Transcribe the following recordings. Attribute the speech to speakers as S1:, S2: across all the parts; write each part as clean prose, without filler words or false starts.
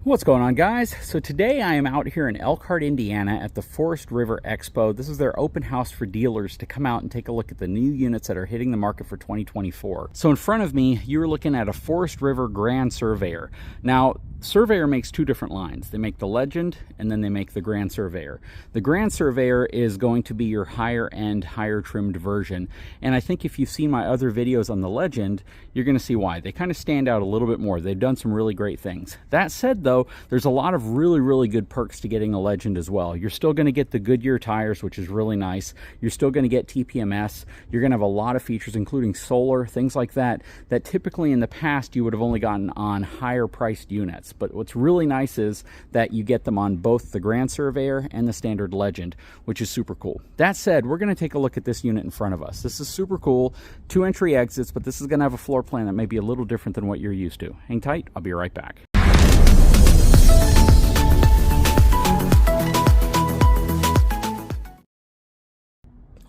S1: What's going on, guys? So today I am out here in Elkhart, Indiana at the Forest River Expo. This is their open house for dealers to come out and take a look at the new units that are hitting the market for 2024. So in front of me, you're looking at a Forest River Grand Surveyor. Now, Surveyor makes two different lines. They make the Legend and then they make the Grand Surveyor. The Grand Surveyor is going to be your higher end, higher trimmed version. And I think if you've seen my other videos on the Legend, you're going to see why. They kind of stand out a little bit more. They've done some really great things. That said, though, there's a lot of really good perks to getting a Legend as well. You're still going to get the Goodyear tires, which is really nice. You're still going to get TPMS. You're going to have a lot of features, including solar, things like that, that typically in the past you would have only gotten on higher priced units. But what's really nice is that you get them on both the Grand Surveyor and the standard Legend, which is super cool. That said, we're going to take a look at this unit in front of us. This is super cool. 2 entry exits, but this is going to have a floor plan that may be a little different than what you're used to. Hang tight, I'll be right back.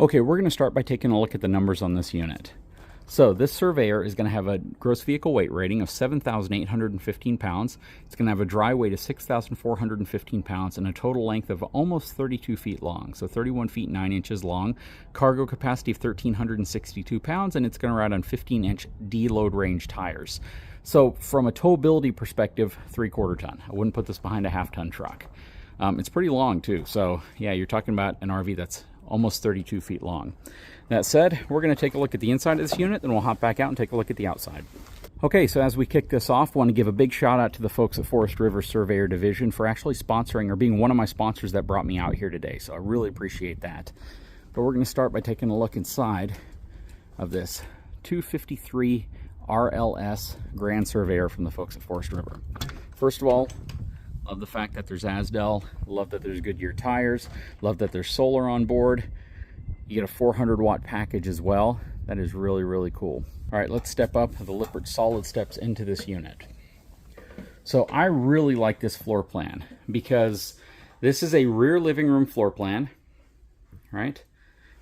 S1: Okay, we're going to start by taking a look at the numbers on this unit. So this Surveyor is going to have a gross vehicle weight rating of 7,815 pounds. It's going to have a dry weight of 6,415 pounds and a total length of almost 32 feet long, so 31 feet 9 inches long. Cargo capacity of 1,362 pounds, and it's going to ride on 15-inch D-load range tires. So from a towability perspective, 3/4 ton. I wouldn't put this behind a half-ton truck. It's pretty long too, so yeah, you're talking about an RV that's almost 32 feet long. That said, we're going to take a look at the inside of this unit, then we'll hop back out and take a look at the outside. Okay, so as we kick this off, I want to give a big shout out to the folks at Forest River Surveyor Division for actually sponsoring or being one of my sponsors that brought me out here today. So I really appreciate that. But we're going to start by taking a look inside of this 253 RLS Grand Surveyor from the folks at Forest River. First of all, love the fact that there's Asdel, love that there's Goodyear tires, love that there's solar on board. You get a 400 watt package as well. That is really cool. All right, let's step up the Lippert solid steps into this unit. So I really like this floor plan because this is a rear living room floor plan, right?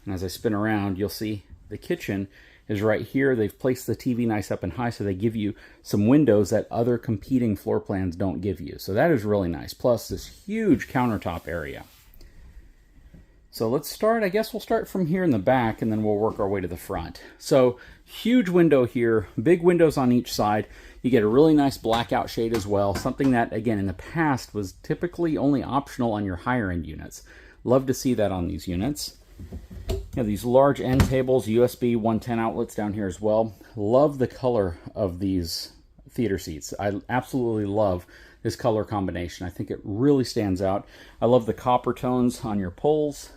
S1: And as I spin around, you'll see the kitchen is right here. They've placed the TV nice up and high, so they give you some windows that other competing floor plans don't give you. So that is really nice. Plus this huge countertop area. So let's start, I guess we'll start from here in the back and then we'll work our way to the front. So huge window here, big windows on each side. You get a really nice blackout shade as well, something that, again, in the past was typically only optional on your higher end units. Love to see that on these units. You have these large end tables, USB 110 outlets down here as well. Love the color of these theater seats. I absolutely love this color combination. I think it really stands out. I love the copper tones on your poles.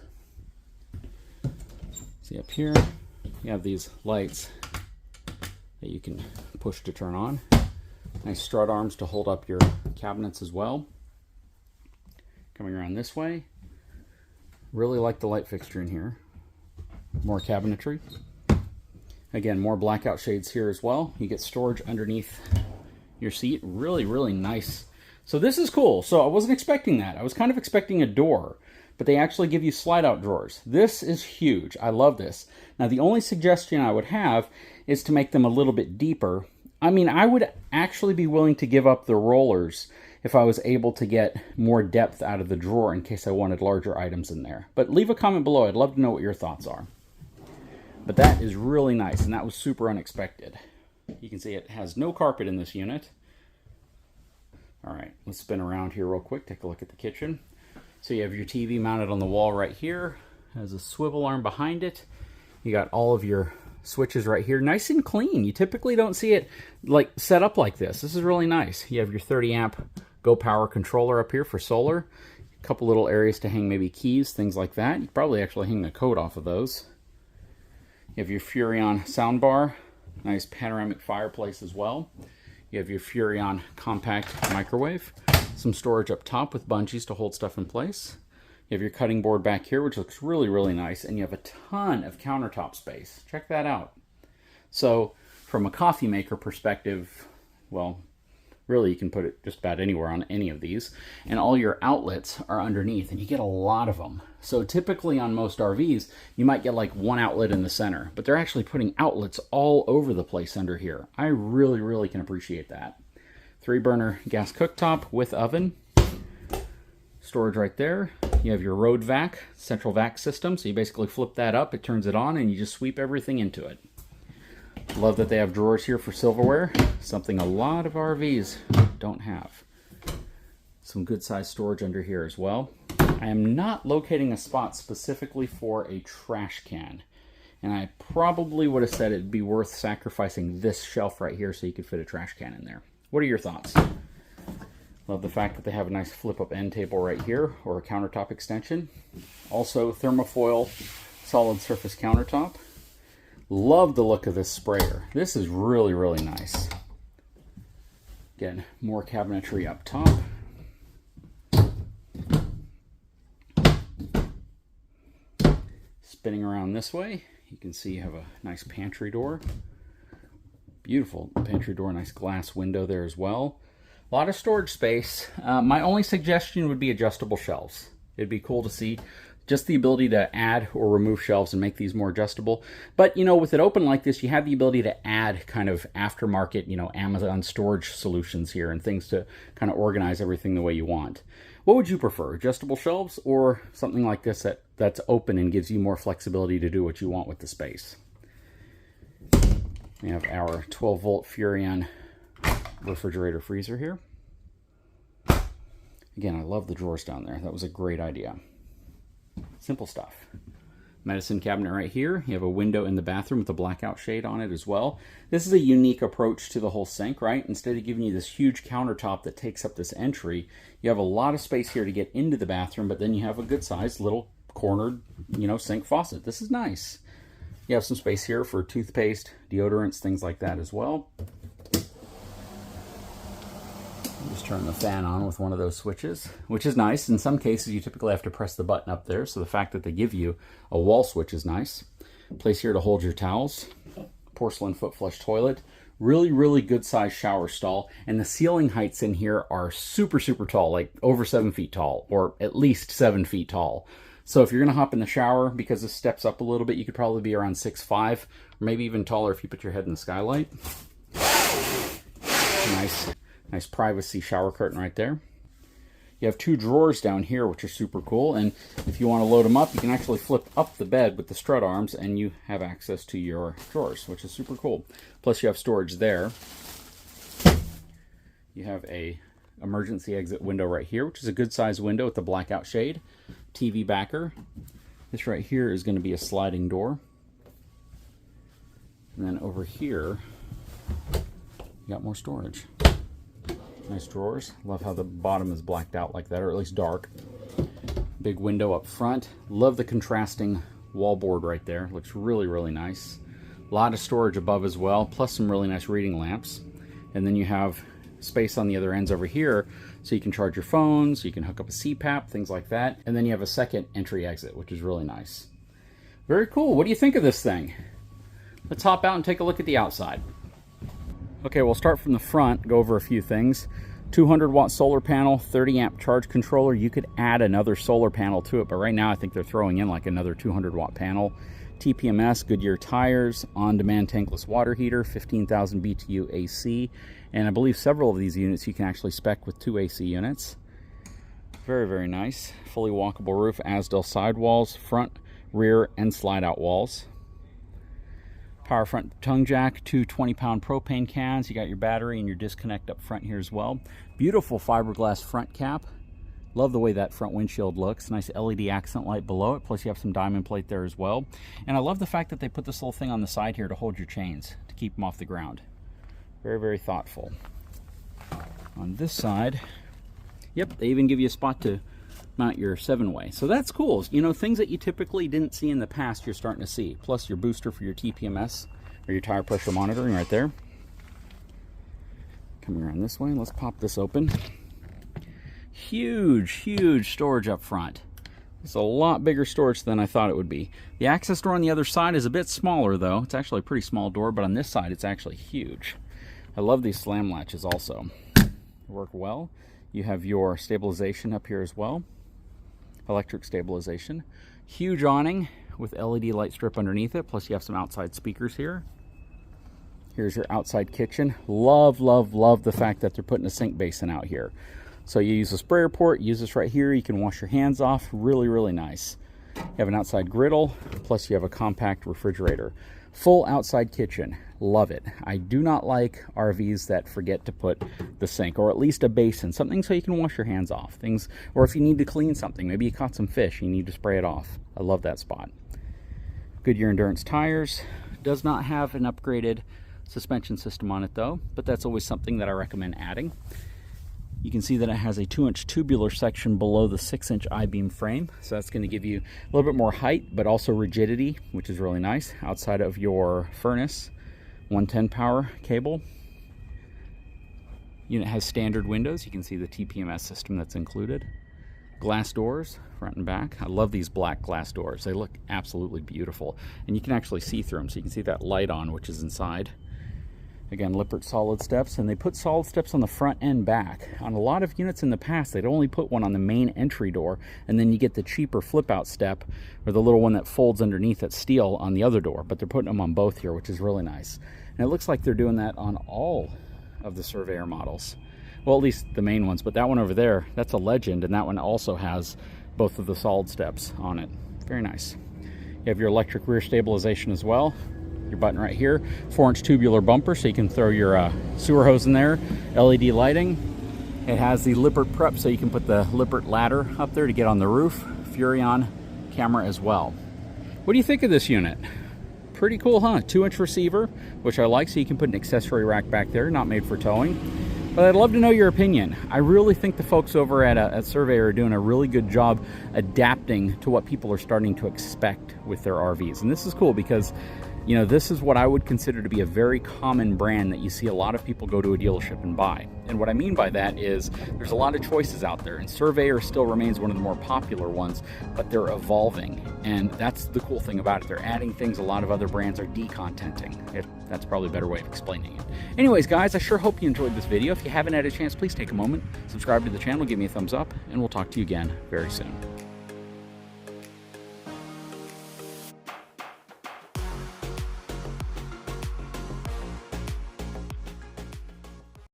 S1: See up here, you have these lights that you can push to turn on. Nice strut arms to hold up your cabinets as well. Coming around this way, really like the light fixture in here. More cabinetry. Again, more blackout shades here as well. You get storage underneath your seat. Really nice. So this is cool. So I wasn't expecting that. I was kind of expecting a door, but they actually give you slide out drawers. This is huge. I love this. Now the only suggestion I would have is to make them a little bit deeper. I mean, I would actually be willing to give up the rollers if I was able to get more depth out of the drawer in case I wanted larger items in there. But leave a comment below. I'd love to know what your thoughts are. But that is really nice, and that was super unexpected. You can see it has no carpet in this unit. All right, let's spin around here real quick, take a look at the kitchen. So you have your TV mounted on the wall right here. Has a swivel arm behind it. You got all of your switches right here, nice and clean. You typically don't see it like set up like this. This is really nice. You have your 30 amp Go Power controller up here for solar. A couple little areas to hang maybe keys, things like that. You could probably actually hang the code off of those. You have your Furrion soundbar, nice panoramic fireplace as well. You have your Furrion compact microwave, some storage up top with bungees to hold stuff in place. You have your cutting board back here, which looks really nice, and you have a ton of countertop space. Check that out. So from a coffee maker perspective, well, really you can put it just about anywhere on any of these, and all your outlets are underneath, and you get a lot of them. So typically on most RVs, you might get like one outlet in the center, but they're actually putting outlets all over the place under here. I really can appreciate that. 3-burner gas cooktop with oven. Storage right there. You have your road vac, central vac system. So you basically flip that up, it turns it on, and you just sweep everything into it. Love that they have drawers here for silverware, something a lot of RVs don't have. Some good sized storage under here as well. I am not locating a spot specifically for a trash can. And I probably would have said it'd be worth sacrificing this shelf right here so you could fit a trash can in there. What are your thoughts? Love the fact that they have a nice flip-up end table right here, or a countertop extension. Also thermofoil solid surface countertop. Love the look of this sprayer. This is really, really nice. Again, more cabinetry up top. Spinning around this way, you can see you have a nice pantry door. Beautiful pantry door, nice glass window there as well. A lot of storage space. My only suggestion would be adjustable shelves. It'd be cool to see just the ability to add or remove shelves and make these more adjustable. But, you know, with it open like this, you have the ability to add kind of aftermarket, you know, Amazon storage solutions here and things to kind of organize everything the way you want. What would you prefer, adjustable shelves or something like this that's open and gives you more flexibility to do what you want with the space? We have our 12-volt Furrion refrigerator freezer here. Again, I love the drawers down there. That was a great idea. Simple stuff. Medicine cabinet right here. You have a window in the bathroom with a blackout shade on it as well. This is a unique approach to the whole sink, right? Instead of giving you this huge countertop that takes up this entry, you have a lot of space here to get into the bathroom, but then you have a good sized little cornered, you know, sink faucet. This is nice. You have some space here for toothpaste, deodorants, things like that as well. Just turn the fan on with one of those switches, which is nice. In some cases, you typically have to press the button up there, so the fact that they give you a wall switch is nice. Place here to hold your towels. Porcelain foot flush toilet. Really, really good size shower stall. And the ceiling heights in here are super, super tall, like over 7 feet tall, or at least 7 feet tall. So if you're going to hop in the shower, because this steps up a little bit, you could probably be around 6'5", or maybe even taller if you put your head in the skylight. Nice privacy shower curtain right there. You have 2 drawers down here, which are super cool. And if you want to load them up, you can actually flip up the bed with the strut arms and you have access to your drawers, which is super cool. Plus you have storage there. You have a emergency exit window right here, which is a good size window with the blackout shade. TV backer. This right here is going to be a sliding door. And then over here, you got more storage. Nice drawers. Love how the bottom is blacked out like that, or at least dark. Big window up front. Love the contrasting wallboard right there. Looks really, really nice. A lot of storage above as well, plus some really nice reading lamps. And then you have space on the other ends over here, so you can charge your phones, you can hook up a CPAP, things like that. And then you have a second entry exit, which is really nice. Very cool. What do you think of this thing? Let's hop out and take a look at the outside. Okay, we'll start from the front, go over a few things. 200-watt solar panel, 30-amp charge controller. You could add another solar panel to it, but right now I think they're throwing in like another 200-watt panel. TPMS, Goodyear tires, on-demand tankless water heater, 15,000 BTU AC, and I believe several of these units you can actually spec with 2 AC units. Very, very nice. Fully walkable roof, Asdel sidewalls, front, rear, and slide-out walls. Power front tongue jack, 2 20-pound propane cans. You got your battery and your disconnect up front here as well. Beautiful fiberglass front cap. Love the way that front windshield looks. Nice LED accent light below it. Plus you have some diamond plate there as well. And I love the fact that they put this little thing on the side here to hold your chains, to keep them off the ground. Very, very thoughtful. On this side, yep, they even give you a spot to mount your 7-way. So that's cool. You know, things that you typically didn't see in the past, you're starting to see. Plus your booster for your TPMS, or your tire pressure monitoring right there. Coming around this way, let's pop this open. Huge, huge storage up front. It's a lot bigger storage than I thought it would be. The access door on the other side is a bit smaller though. It's actually a pretty small door, but on this side it's actually huge. I love these slam latches also. They work well. You have your stabilization up here as well. Electric stabilization. Huge awning with LED light strip underneath it, plus you have some outside speakers here. Here's your outside kitchen. Love, love, love the fact that they're putting a sink basin out here. So you use a sprayer port, use this right here. You can wash your hands off. Really, really nice. You have an outside griddle, plus you have a compact refrigerator. Full outside kitchen. Love it. I do not like RVs that forget to put the sink, or at least a basin, something so you can wash your hands off. Things, or if you need to clean something, maybe you caught some fish, you need to spray it off. I love that spot. Goodyear Endurance tires. Does not have an upgraded suspension system on it though, but that's always something that I recommend adding. You can see that it has a 2-inch tubular section below the 6-inch I-beam frame, so that's going to give you a little bit more height but also rigidity, which is really nice. Outside of your furnace, 110 power cable. Unit has standard windows. You can see the TPMS system that's included. Glass doors, front and back. I love these black glass doors. They look absolutely beautiful, and you can actually see through them, so you can see that light on, which is inside. Again, Lippert solid steps, and they put solid steps on the front and back. On a lot of units in the past, they'd only put one on the main entry door, and then you get the cheaper flip-out step, or the little one that folds underneath that's steel on the other door, but they're putting them on both here, which is really nice. And it looks like they're doing that on all of the Surveyor models. Well, at least the main ones, but that one over there, that's a Legend, and that one also has both of the solid steps on it. Very nice. You have your electric rear stabilization as well. Your button right here, 4-inch tubular bumper, so you can throw your sewer hose in there. LED lighting. It has the Lippert prep, so you can put the Lippert ladder up there to get on the roof. Furrion camera as well. What do you think of this unit? Pretty cool, huh? 2-inch receiver, which I like, so you can put an accessory rack back there, not made for towing. But I'd love to know your opinion. I really think the folks over at Surveyor are doing a really good job adapting to what people are starting to expect with their RVs. And this is cool because, you know, this is what I would consider to be a very common brand that you see a lot of people go to a dealership and buy. And what I mean by that is there's a lot of choices out there, and Surveyor still remains one of the more popular ones, but they're evolving. And that's the cool thing about it. They're adding things a lot of other brands are decontenting. That's probably a better way of explaining it. Anyways, guys, I sure hope you enjoyed this video. If you haven't had a chance, please take a moment, subscribe to the channel, give me a thumbs up, and we'll talk to you again very soon.